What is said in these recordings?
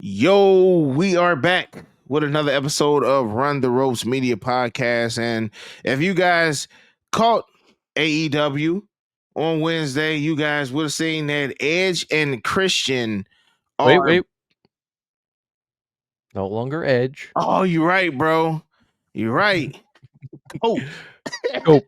Yo, we are back with another episode of Run the Ropes Media Podcast. And if you guys caught AEW on Wednesday, you guys would have seen that Edge and Christian are. Wait. No longer Edge. Oh, you're right, bro. You're right. Cope. Nope.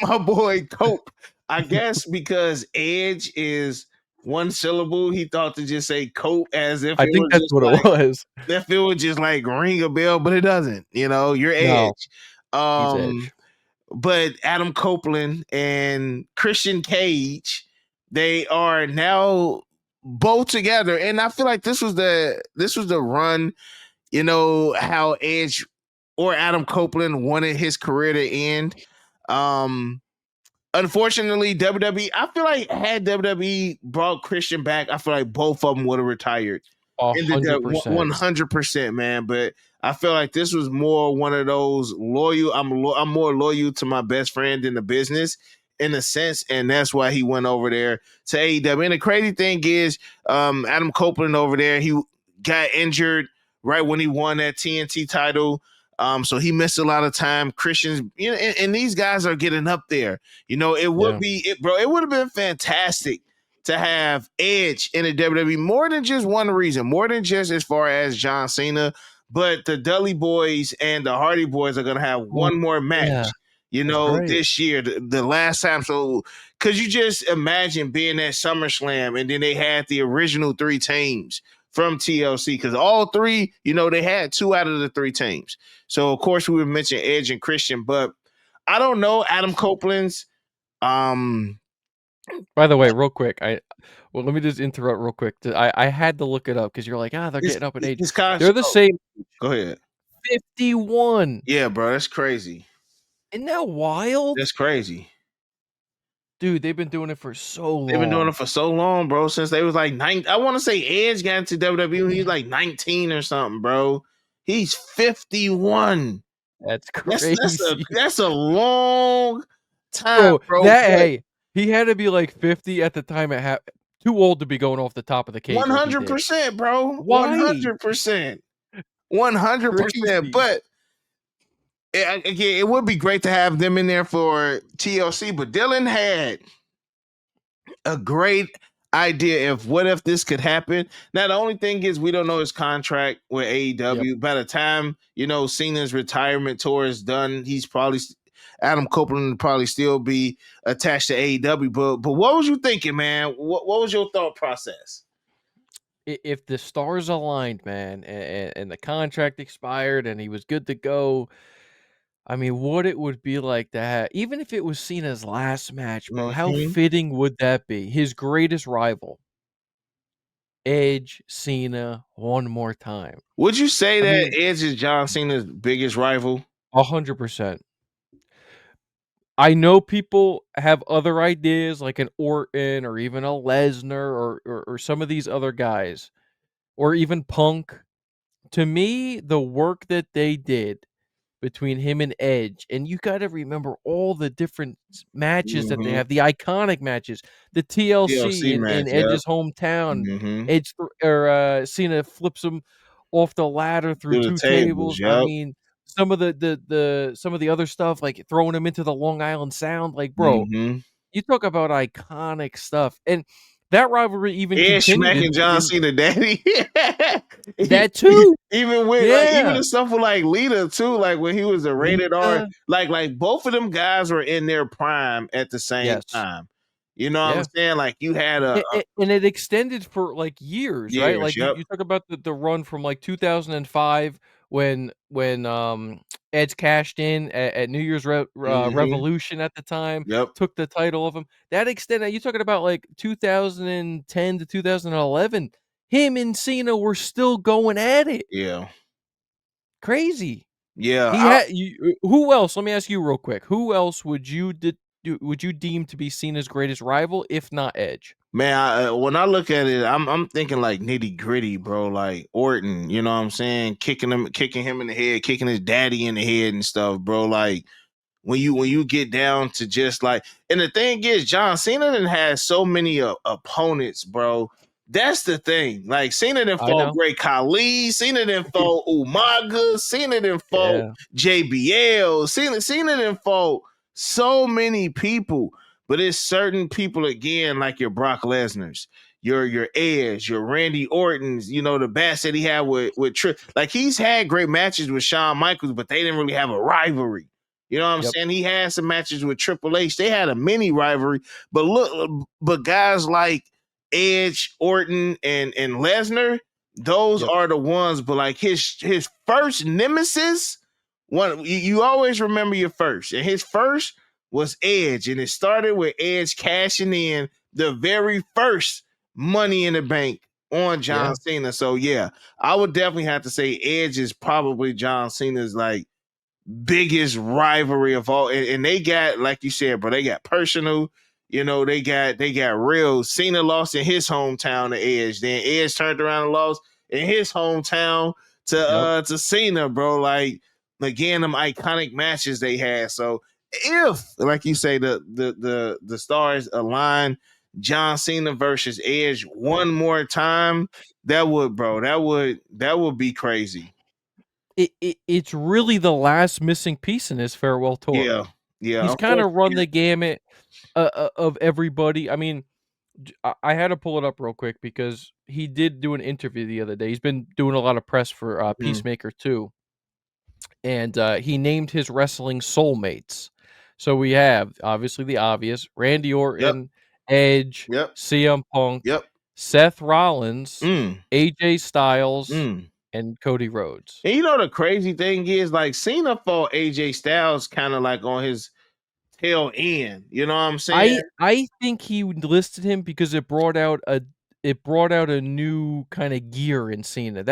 My boy Cope. I guess because Edge is one syllable, he thought to just say Cope as if I it think was that's just what like it was. that feel would just like ring a bell, but it doesn't. You're No, Edge. he's Um, Edge. but Adam Copeland and Christian Cage, they are now both together, and I feel like this was the run. How Edge or Adam Copeland wanted his career to end. Um, Unfortunately, WWE, I feel like had WWE brought Christian back, I feel like both of them would have retired in the 100%. 100%, man. But I feel like this was more one of those loyal. I'm more loyal to my best friend in the business in a sense, and that's why he went over there to AEW. And the crazy thing is, Adam Copeland over there, he got injured right when he won that TNT title. So he missed a lot of time. Christians, and these guys are getting up there. It would Yeah. bro. It would have been fantastic to have Edge in the WWE more than just one reason, more than just as far as John Cena, but the Dudley Boys and the Hardy Boys are gonna have one more Yeah, match, that's right. this year, the last time. So, could you just imagine being at SummerSlam and then they had the original three teams from TLC? Because all three, they had two out of the three teams. So, of course, we would mention Edge and Christian, but I don't know Adam Copeland's. By the way, real quick, let me just interrupt real quick. I had to look it up because you're like, they're His, getting up in age. his con- They're the oh, same. Go ahead. 51. Yeah, bro, that's crazy. Isn't that wild? That's crazy. Dude, they've been doing it for so long. They've been doing it for so long, bro. Since they was like 9. I want to say Edge got into WWE. He's like 19 or something, bro. He's 51. That's That's crazy. that's a that's a long time, bro. Hey, he had to be like 50 at the time it happened. Too old to be going off the top of the cage. 100%, bro. Why? 100%. 100%. But again, it would be great to have them in there for TLC. But Dylan had a great idea of what if this could happen. Now, the only thing is we don't know his contract with AEW. Yep. By the time, Cena's retirement tour is done, he's probably Adam Copeland would probably still be attached to AEW. But what was you thinking, man? What was your thought process? If the stars aligned, man, and the contract expired and he was good to go, I mean, what it would be like to have, even if it was Cena's last match, bro, how fitting would that be? His greatest rival, Edge, Cena, one more time. Would you say that Edge is John Cena's biggest rival? 100%. I know people have other ideas like an Orton or even a Lesnar or some of these other guys, or even Punk. To me, the work that they did between him and Edge, and you got to remember all the different matches that they have, the iconic matches, the TLC match, in Edge's hometown. Cena flips him off the ladder through Through the two tables, tables. I yep. mean, some of the other stuff, like throwing him into the Long Island Sound, like, bro, you talk about iconic stuff. And that rivalry even Edge continued smacking John Cena daddy. that too. Even with even the stuff with like Lita too, like when he was a rated R, like both of them guys were in their prime at the same time. You know what I'm saying? Like you had and it extended for like years, right? Like you talk about the run from like 2005 when Edge cashed in at New Year's Revolution at the time, took the title of him. That extended. You're talking about like 2010 to 2011. Him and Cena were still going at it. Yeah, crazy. Yeah. Who else? Let me ask you real quick. Who else would you deem to be Cena's greatest rival, if not Edge? Man, when I look at it, I'm thinking like nitty gritty, bro. Like Orton, you know what I'm saying? Kicking him in the head, kicking his daddy in the head and stuff, bro. Like when you get down to just like, and the thing is, John Cena has so many opponents, bro, That's the thing. Like Cena done I fought know. Great Khali, Cena done fought Umaga, Cena done fought Yeah. JBL, Cena done fought so many people. But it's certain people again, like your Brock Lesnar's, your Edge, your Randy Orton's, you know, the bats that he had with Trick. Like he's had great matches with Shawn Michaels, but they didn't really have a rivalry. You know what I'm Yep. saying? He had some matches with Triple H. They had a mini rivalry, but look, but guys like Edge, Orton, and Lesnar, those Yep. are the ones. But like his first nemesis, one you always remember your first, and his first was Edge, and it started with Edge cashing in the very first Money in the Bank on John Yeah. Cena. So yeah, I would definitely have to say Edge is probably John Cena's like biggest rivalry of all, and they got, like you said, bro, they got personal. You know, they got real. Cena lost in his hometown to Edge. Then Edge turned around and lost in his hometown Yep. to Cena, bro. Like again, them iconic matches they had. So if, like you say, the stars align, John Cena versus Edge one more time, that would, bro, that would be crazy. It's really the last missing piece in his farewell tour. Yeah, yeah. He's kinda run Unfortunately, the gamut, of everybody. I mean, I had to pull it up real quick because he did do an interview the other day. He's been doing a lot of press for, mhm. Peacemaker too, and, he named his wrestling Soulmates. So we have, obviously the obvious, Randy Yep, Orton, Edge, yep, CM Punk, yep. Seth Rollins, Mm, AJ Styles, mm. and Cody Rhodes. And you know the crazy thing is, like Cena fought AJ Styles kind of like on his tail end. You know what I'm saying? I think he listed him because it brought out a new kinda gear in Cena.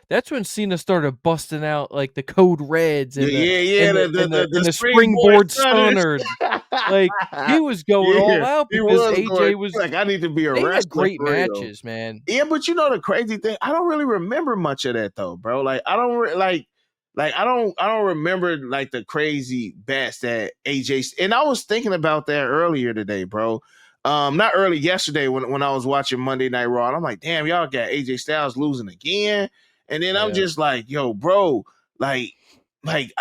That's when Cena started busting out, like, the code reds Yeah, yeah, yeah. The and the springboard springboard stunners. stunner. Like, he was going all Yeah, out he because was going AJ was like, I need to be a they had wrestler great for real. matches, man. Yeah, but you know the crazy thing, I don't really remember much of that though, bro. Like I don't like I don't remember like the crazy bats that AJ, and I was thinking about that earlier today, bro. Not early yesterday when I was watching Monday Night Raw, and I'm like, damn, y'all got AJ Styles losing again. And then I'm Yeah, just like, yo, bro, like like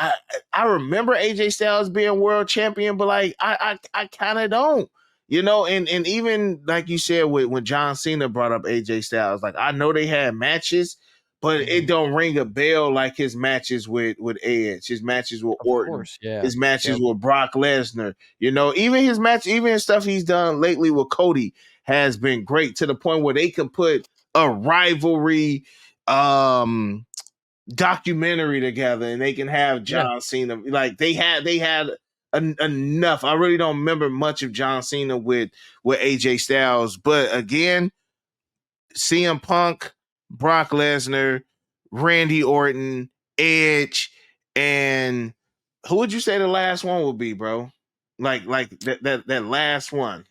I remember AJ Styles being world champion, but like I kind of don't. You know, and even like you said when John Cena brought up AJ Styles, like I know they had matches, but it mhm. don't ring a bell like his matches with Edge, his matches with Of Orton, course, yeah. his matches Yep. with Brock Lesnar. You know, even his match, even his stuff he's done lately with Cody has been great to the point where they can put a rivalry documentary together and they can have Yeah. John Cena. Like they had enough. I really don't remember much of John Cena with AJ Styles, but again, CM Punk, Brock Lesnar, Randy Orton, Edge, and who would you say the last one would be, bro? Like that last one.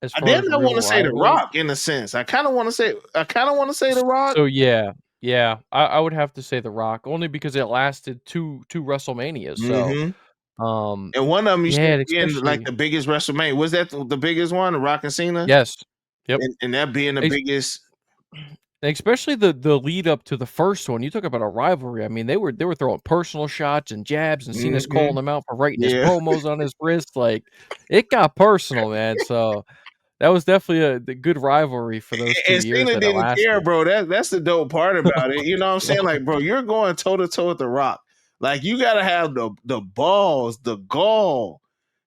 As I far did as not real want to say The rivalry. Rock in a sense. I kind of want to say The Rock. So, yeah. Yeah. I would have to say The Rock only because it lasted 2 WrestleManias, so, Mm-hmm. um, And one of them you yeah, said and being like especially the biggest WrestleMania. Was that the biggest one, the Rock and Cena? yes. Yep. And that being the Ex biggest. especially the lead up to the first one, you talk about a rivalry. I mean, they were throwing personal shots and jabs, and Cena's Hmm. calling him out for writing his Yeah. promos on his wrist, like, it got personal, man, so that was definitely the good rivalry for those 2 And years Cena that it didn't care, lasted. bro. That's the dope part about it. You know what I'm Yeah. saying? Like, bro, you're going toe to toe with the Rock. Like, you gotta have the balls, the gall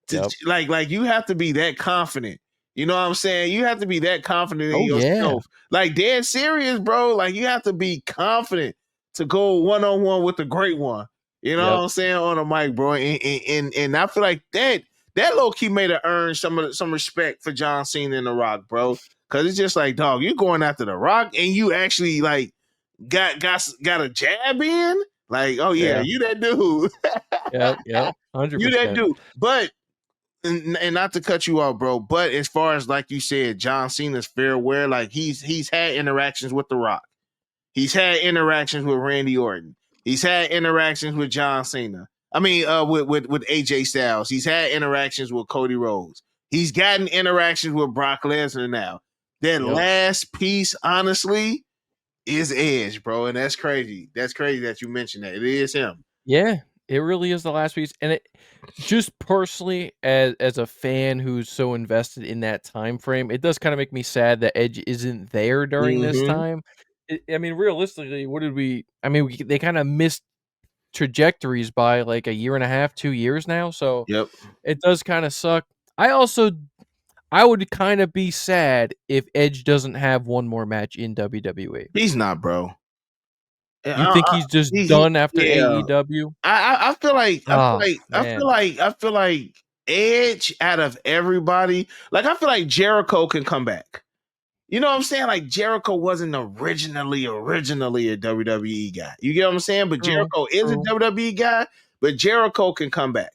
to Yep. like you have to be that confident. You know what I'm saying? You have to be that confident in Oh, yeah. yourself. Like dead serious, bro. Like you have to be confident to go one on one with the great one. You know what Yep. I'm saying on the mic, bro. And I feel like that low key made her earn some respect for John Cena and The Rock, bro. Cause it's just like, dog, you're going after The Rock and you actually like got a jab in. Like, oh yeah, Yeah. you that dude. Yep, yep, You that 100%. dude. But and not to cut you off, bro, but as far as like you said, John Cena's farewell, like he's had interactions with The Rock. He's had interactions with Randy Orton. He's had interactions with John Cena. I mean, with AJ Styles. He's had interactions with Cody Rhodes. He's gotten interactions with Brock Lesnar now. that Yep. last piece, honestly, is Edge, bro. And that's crazy. That's crazy that you mentioned that. It is him. Yeah, it really is the last piece, and it just personally, as a fan who's so invested in that time frame, it does kinda make me sad that Edge isn't there during this Mm-hmm. time. I mean, realistically, what did we I mean, we they kinda missed trajectories by, like, a year and a half, 2 years now, so Yep. it does kinda suck. I also I would kinda be sad if Edge doesn't have one more match in WWE. He's not, bro. You think he's just done after Yeah. AEW? I feel like Oh, man. I feel like Edge out of everybody, like I feel like Jericho can come back. You know what I'm saying? Like Jericho wasn't originally a WWE guy. You get what I'm saying? But True, Jericho is a true. WWE guy, but Jericho can come back.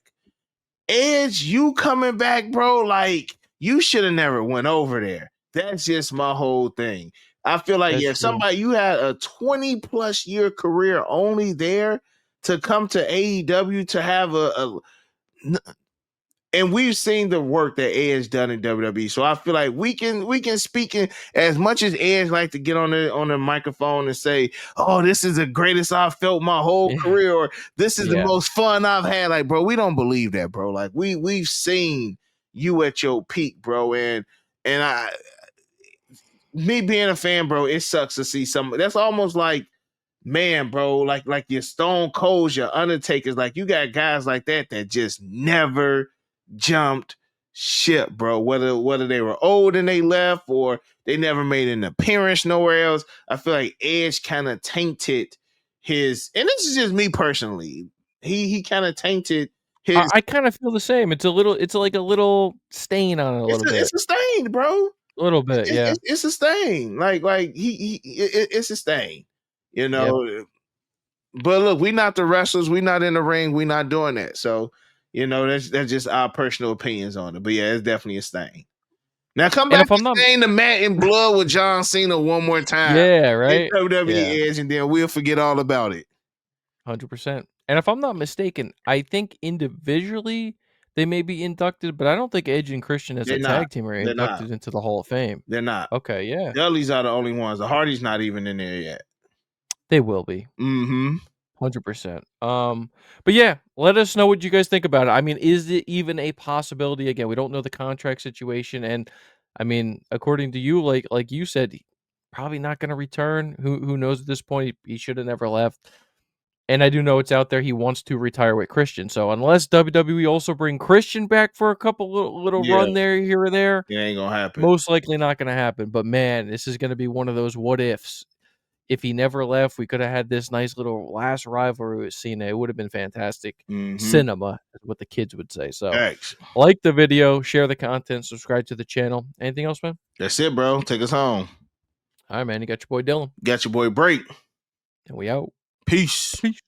Edge, you coming back, bro? Like you should have never went over there. That's just my whole thing. I feel like That's yeah, true. somebody you had a 20 plus year career only there to come to AEW to have and we've seen the work that Edge done in WWE. So I feel like we can speak in as much as Edge like to get on the microphone and say, "Oh, this is the greatest I've felt my whole Yeah, career," or "This is the yeah. most fun I've had." Like, bro, we don't believe that, bro. Like we've seen you at your peak, bro, and I me being a fan, bro, it sucks to see some. That's almost like man, bro, like your Stone Colds, your Undertakers, like you got guys like that just never jumped ship, bro. Whether they were old and they left or they never made an appearance nowhere else. I feel like Edge kind of tainted his, and this is just me personally. He kind of tainted his. I kinda feel the same. It's like a little stain on it a little bit. It's a stain, bro. A little bit, yeah. It's a stain. Like it's a stain. You Yep. know, but look, we not the wrestlers. We not in the ring. We not doing that. So, that's just our personal opinions on it. But yeah, it's definitely a stain. Now come And back if I'm to not stain the mat in blood with John Cena one more time Yeah, in right? Yeah, WWE Edge, and then we'll forget all about it. 100%. And if I'm not mistaken, I think individually they may be inducted, but I don't think Edge and Christian as a They're not. tag team are They're not. inducted into the Hall of Fame. They're not. Okay, yeah. Dudley's are the only ones. The Hardys not even in there yet. They will be. Mm-hmm. 100%. But yeah, let us know what you guys think about it. I mean, is it even a possibility? Again, we don't know the contract situation, and I mean, according to you, like you said, probably not going to return. Who knows at this point? He should have never left. And I do know it's out there. He wants to retire with Christian. So unless WWE also bring Christian back for a couple little Yeah, run there here or there, it ain't gonna happen. most likely not going to happen. But man, this is going to be one of those what ifs. If he never left, we could have had this nice little last rivalry with Cena. It would have been fantastic. Mm-hmm. Cinema, is what the kids would say. So, Thanks. like the video, share the content, subscribe to the channel. Anything else, man? That's it, bro. Take us home. All right, man. You got your boy Dylan, Got your boy Break. and we out. Peace. Peace.